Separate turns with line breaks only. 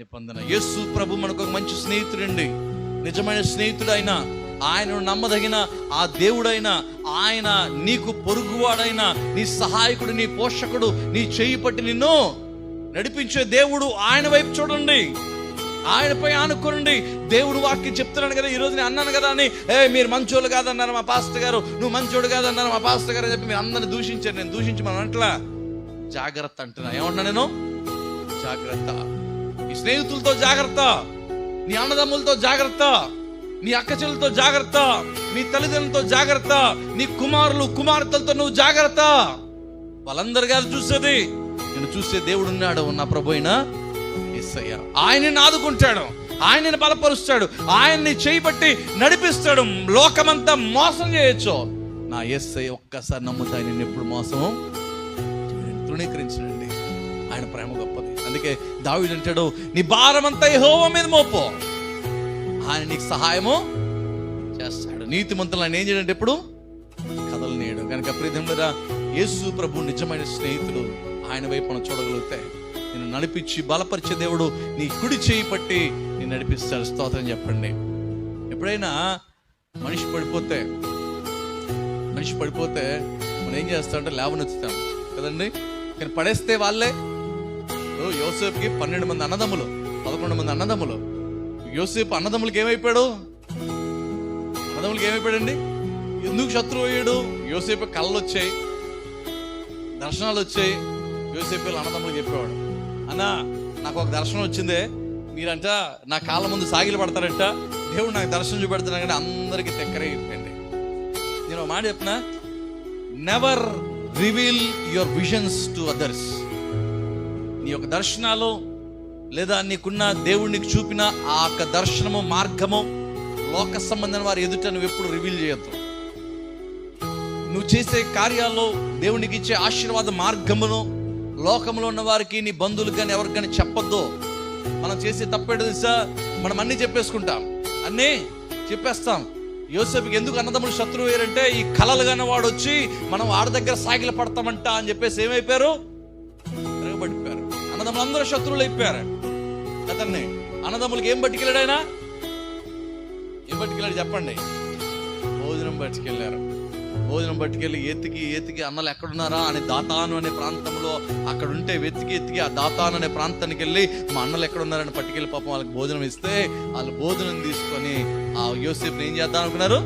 నిబంధన. యేసు ప్రభు మనకు ఒక మంచి స్నేహితుడండి, నిజమైన స్నేహితుడు. ఆయనను నమ్మదగిన ఆ దేవుడైనా, ఆయన నీకు పొరుగువాడైనా, నీ సహాయకుడు, నీ పోషకుడు, నీ చేయి పట్టి నిన్ను నడిపించే దేవుడు. ఆయన వైపు చూడండి, ఆయనపై ఆనుకోనండి. దేవుడు వాక్యం చెప్తున్నాను కదా, ఈరోజు నేను అన్నాను కదా అని, మీరు మంచోళ్ళు కాదన్నారు మా పాస్టర్ గారు, నువ్వు మంచోడు కాదన్నారు మా పాస్టర్ గారు అని చెప్పి మీరు అందరిని దూషించారు. నేను దూషించి మనం అట్లా జాగ్రత్త అంటున్నా. ఏమంటున్నా నేను? జాగ్రత్త. నీ స్నేహితులతో జాగ్రత్త, నీ అన్నదమ్ములతో జాగ్రత్త, నీ అక్క చెల్లెలతో జాగ్రత్త, నీ తల్లిదండ్రులతో జాగ్రత్త, నీ కుమారులు కుమార్తెలతో నువ్వు జాగ్రత్త. వాళ్ళందరి కాదు చూసేది, నేను చూసే దేవుడు ఉన్నాడు, నా ప్రభు అయినా యేసయ్య. ఆయనని ఆదుకుంటాడు, ఆయనని బలపరుస్తాడు, ఆయన్ని చేయబట్టి నడిపిస్తాడు. లోకమంతా మోసం చేయొచ్చు, నా యేసయ్య ఒక్కసారి నమ్ముతా ఆయన ఎప్పుడు మోసం తృణీకరించండి. ఆయన ప్రేమ గొప్పది. అందుకే దావీదు అంటాడు, నీ భారమంతా యెహోవా మీద మోపో, ఆయన నీకు సహాయము చేస్తాడు. నీతిమంతులు ఆయన ఏం చేయడంటే ఎప్పుడు కదలనీయడు. కనుక ప్రియమైన యేసు ప్రభు నిజమైన స్నేహితుడు. ఆయన వైపు మనం చూడగలిగితే నేను నడిపించి బలపరిచే దేవుడు. నీ కుడి చేయి పట్టి నేను నడిపిస్తాడు. స్తోత్రం చెప్పండి. ఎప్పుడైనా మనిషి పడిపోతే మనం ఏం చేస్తామంటే లేవనెత్తుతాం కదండి. కానీ పడేస్తే వాళ్ళే. యోసేపుకి 12 మంది అన్నదమ్ములు, 11 మంది అన్నదమ్ములు. యోసేపు అన్నదమ్ములకి ఏమైపోయాడు? అండి? ఎందుకు శత్రువు అయ్యాడు? యోసేపు కళ్ళు వచ్చాయి, దర్శనాలు వచ్చాయి. యోసేపు అన్నదమ్ములకు చెప్పేవాడు, అన్నా నాకు ఒక దర్శనం వచ్చిందే, మీరంట నా కాళ్ళ ముందు సాగిలు పడతారంట, దేవుడు నాకు దర్శనం చూపెడతాను. కానీ అందరికీ తెక్కరే అయిపోయింది. నేను ఒక మాట చెప్పిన, never reveal your visions to others. నీ యొక్క దర్శనాలు లేదా నీకున్న దేవుడు నీకు చూపిన ఆ యొక్క దర్శనము మార్గము లోక సంబంధం వారి ఎదుట నువ్వు ఎప్పుడు రివీల్ చేయొద్దు. నువ్వు చేసే కార్యాల్లో దేవునికి ఇచ్చే ఆశీర్వాద మార్గమును లోకంలో ఉన్న వారికి, నీ బంధువులకు కానీ ఎవరికి కానీ చెప్పొద్దు. మనం చేసే తప్పేడు తెలుసా? మనం అన్నీ చెప్పేసుకుంటాం, అన్నీ చెప్పేస్తాం. యోసేపుకి ఎందుకు అన్నదమ్ములు శత్రువు అయ్యారంటే, ఈ కలలు కానీ వాడు వచ్చి మనం వాడి దగ్గర సాగిల పడతామంట అని చెప్పేసి ఏమైపోయారు? తిరగబడిపోయారు. అన్నదమ్ములు అందరూ శత్రువులు అయిపోయారు. అతన్ని అన్నదమ్ములకి ఏం పట్టుకెళ్ళాడు ఆయన? ఏం పట్టుకెళ్ళాడు చెప్పండి? భోజనం పట్టుకెళ్ళారు. భోజనం పట్టుకెళ్ళి ఎతికి అన్నలు ఎక్కడున్నారా అని దాతాను అనే ప్రాంతంలో అక్కడ ఉంటే వెతికి ఆ దాతాను అనే ప్రాంతానికి వెళ్ళి మా అన్నలు ఎక్కడున్నారని పట్టుకెళ్ళి పాపం వాళ్ళకి భోజనం ఇస్తే వాళ్ళు భోజనం తీసుకొని ఆ యోసేపుని ఏం చేద్దాం అనుకున్నారు?